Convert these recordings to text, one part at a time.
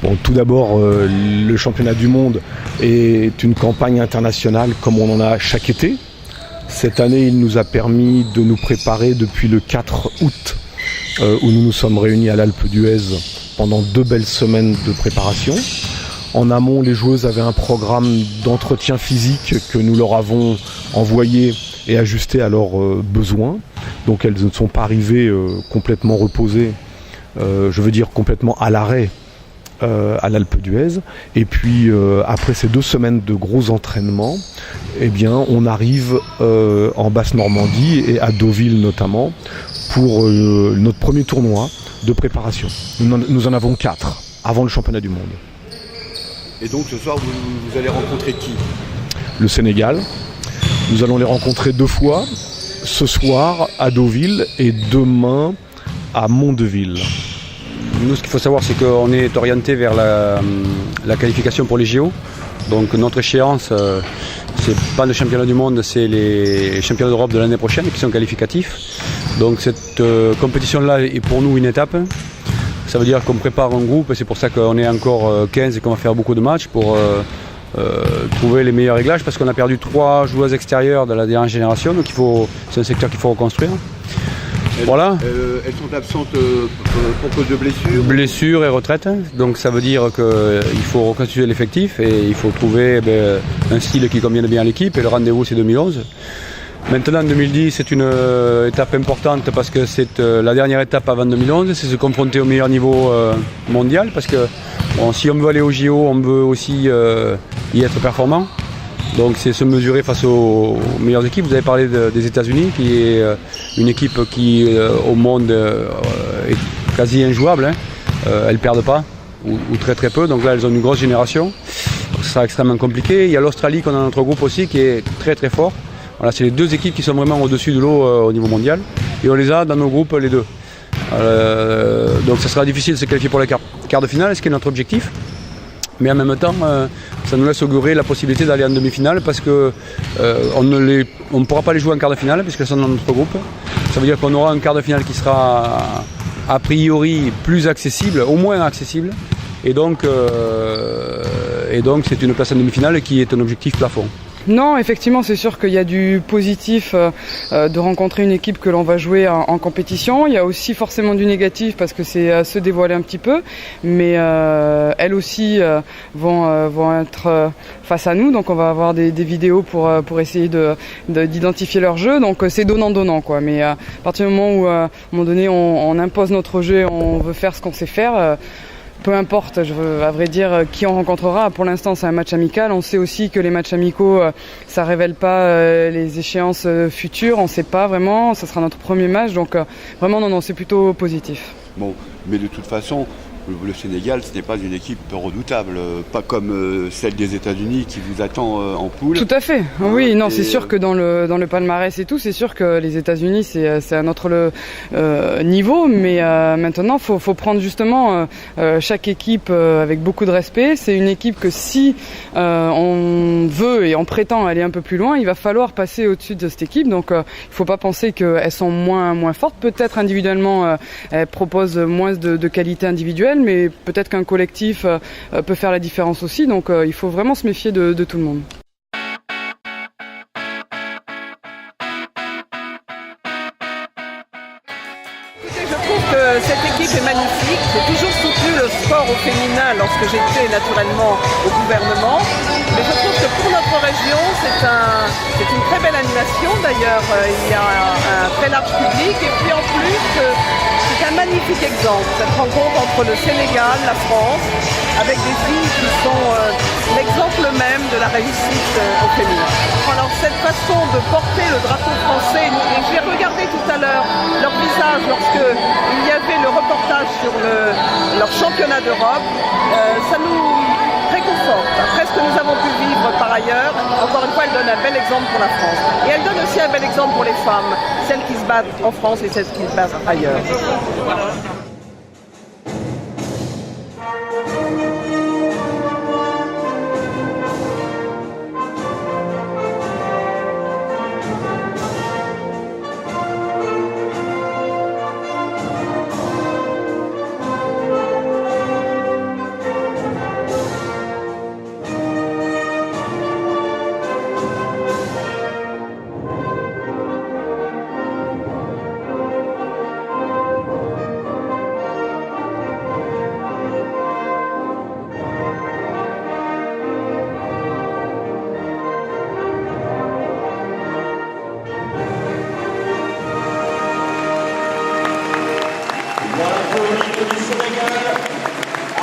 Bon, tout d'abord, le championnat du monde est une campagne internationale comme on en a chaque été. Cette année, il nous a permis de nous préparer depuis le 4 août, où nous nous sommes réunis à l'Alpe d'Huez pendant 2 belles semaines de préparation. En amont, les joueuses avaient un programme d'entretien physique que nous leur avons envoyé et ajusté à leurs besoins. Donc elles ne sont pas arrivées complètement reposées, je veux dire complètement à l'arrêt à l'Alpe d'Huez. Et puis après ces 2 semaines de gros entraînements, eh bien, on arrive en Basse-Normandie et à Deauville notamment pour notre premier tournoi de préparation. Nous en avons 4 avant le championnat du monde. Et donc ce soir, vous allez rencontrer qui? Le Sénégal. Nous allons les rencontrer 2 fois, ce soir à Deauville et demain à Mondeville. Nous, ce qu'il faut savoir, c'est qu'on est orienté vers la qualification pour les JO. Donc notre échéance, c'est pas le championnat du monde, c'est les championnats d'Europe de l'année prochaine qui sont qualificatifs. Donc cette compétition-là est pour nous une étape. Ça veut dire qu'on prépare un groupe et c'est pour ça qu'on est encore 15 et qu'on va faire beaucoup de matchs pour trouver les meilleurs réglages parce qu'on a perdu 3 joueuses extérieures de la dernière génération, donc c'est un secteur qu'il faut reconstruire. Voilà. Elles sont absentes pour cause de blessures. Blessures et retraite, donc ça veut dire qu'il faut reconstituer l'effectif et il faut trouver un style qui convienne bien à l'équipe et le rendez-vous c'est 2011. Maintenant 2010 c'est une étape importante parce que c'est la dernière étape avant 2011, c'est se confronter au meilleur niveau mondial parce que si on veut aller au JO, on veut aussi y être performant. Donc c'est se mesurer face aux meilleures équipes. Vous avez parlé des États-Unis qui est une équipe qui au monde est quasi injouable. Elles ne perdent pas ou très très peu, donc là elles ont une grosse génération. Ça sera extrêmement compliqué. Il y a l'Australie qu'on a dans notre groupe aussi qui est très très fort. Voilà, c'est les 2 équipes qui sont vraiment au-dessus de l'eau au niveau mondial. Et on les a dans nos groupes les 2. Donc ça sera difficile de se qualifier pour les quarts de finale, ce qui est notre objectif. Mais en même temps, ça nous laisse augurer la possibilité d'aller en demi-finale parce qu'on ne pourra pas les jouer en quart de finale puisqu'elles sont dans notre groupe. Ça veut dire qu'on aura un quart de finale qui sera a priori plus accessible, au moins accessible. Et donc c'est une place en demi-finale qui est un objectif plafond. Non, effectivement, c'est sûr qu'il y a du positif de rencontrer une équipe que l'on va jouer en compétition. Il y a aussi forcément du négatif parce que c'est se dévoiler un petit peu. Mais elles aussi vont être face à nous. Donc on va avoir des vidéos pour essayer d'identifier leur jeu. Donc c'est donnant-donnant, quoi. Mais à partir du moment où, à un moment donné, on impose notre jeu, on veut faire ce qu'on sait faire, peu importe, à vrai dire, qui on rencontrera. Pour l'instant, c'est un match amical. On sait aussi que les matchs amicaux, ça révèle pas les échéances futures. On sait pas vraiment. Ça sera notre premier match. Donc, vraiment, non, c'est plutôt positif. Bon, mais de toute façon, le Sénégal, ce n'est pas une équipe redoutable, pas comme celle des États-Unis qui vous attend en poule. Tout à fait. Oui, non, c'est sûr que dans le palmarès et tout, c'est sûr que les États-Unis, c'est un autre niveau, mais maintenant, faut prendre justement chaque équipe avec beaucoup de respect. C'est une équipe que si on veut et on prétend aller un peu plus loin, il va falloir passer au-dessus de cette équipe. Donc, il faut pas penser qu'elles sont moins fortes. Peut-être individuellement, elles proposent moins de qualité individuelle, mais peut-être qu'un collectif peut faire la différence aussi, donc il faut vraiment se méfier de tout le monde. Écoutez, je trouve que cette équipe est magnifique. J'ai toujours soutenu le sport au féminin lorsque j'étais naturellement au gouvernement, mais je trouve que pour notre région, c'est une très belle animation. D'ailleurs, il y a un très large public et puis en plus, c'est un magnifique exemple, cette rencontre entre le Sénégal, la France, avec des filles qui sont l'exemple même de la réussite au féminin. Alors cette façon de porter le drapeau français, et j'ai regardé tout à l'heure leur visage lorsque il y avait le reportage sur leur championnat d'Europe, ça nous réconforte. Après ce que nous avons pu vivre par ailleurs, encore une fois, elle donne un bel exemple pour la France. Et elle donne aussi un bel exemple pour les femmes, celles qui se battent en France et celles qui se battent ailleurs.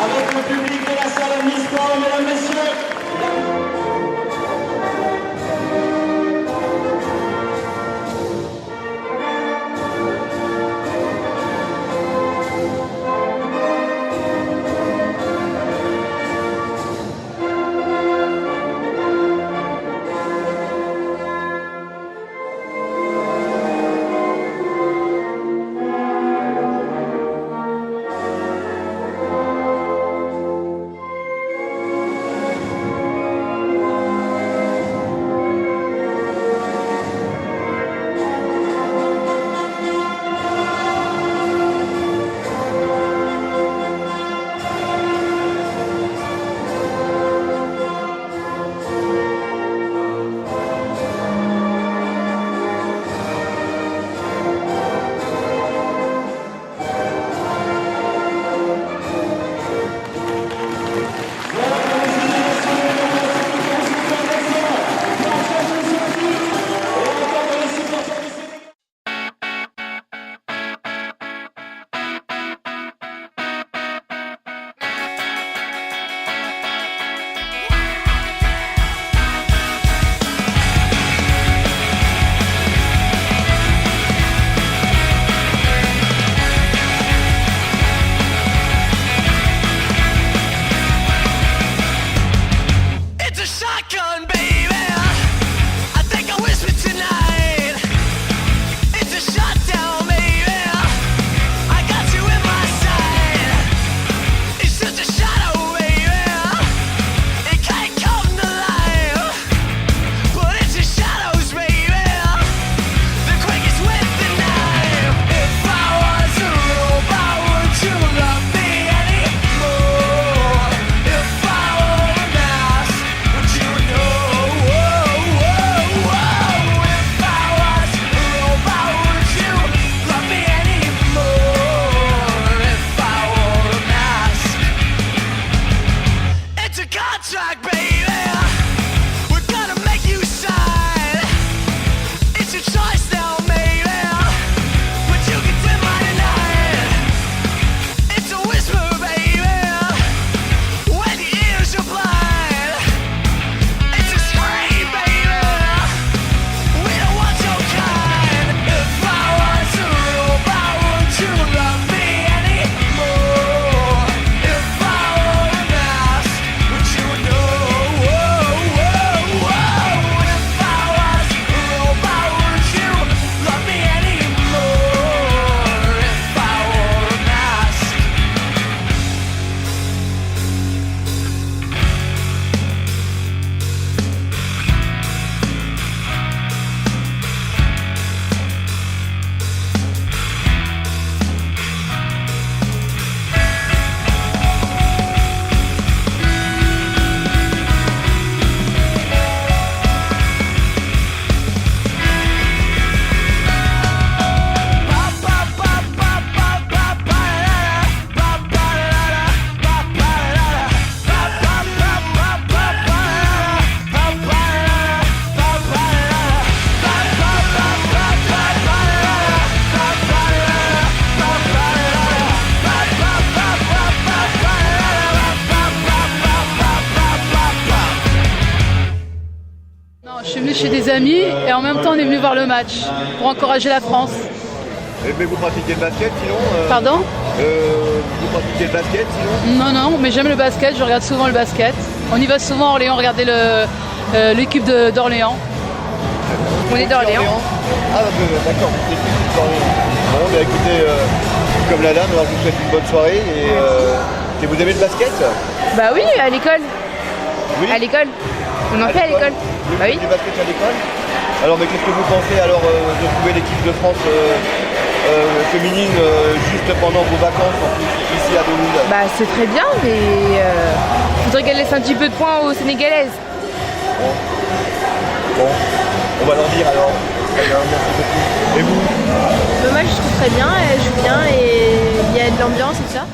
avec le public de la salle Omnisport, mesdames, messieurs. Je suis venue chez des amis et en même temps on est venu voir le match pour encourager la France. Mais vous pratiquez le basket sinon Pardon Vous pratiquez le basket sinon Non, mais j'aime le basket, je regarde souvent le basket. On y va souvent à Orléans regarder l'équipe d'Orléans. On est d'Orléans. Ah d'accord, l'équipe d'Orléans. Bon, bah écoutez, comme la dame, alors je vous souhaite une bonne soirée et vous aimez le basket? Bah oui, à l'école. Oui. À l'école. On en fait à l'école. Bah oui. Du basket à l'école. Alors mais qu'est-ce que vous pensez alors de trouver l'équipe de France féminine juste pendant vos vacances en plus ici à Deauville? Bah c'est très bien, mais faudrait qu'elle laisse un petit peu de points aux Sénégalaises. Bon, on va leur dire alors. Merci beaucoup. Et vous? Moi je trouve très bien, elle joue bien et il y a de l'ambiance et tout ça.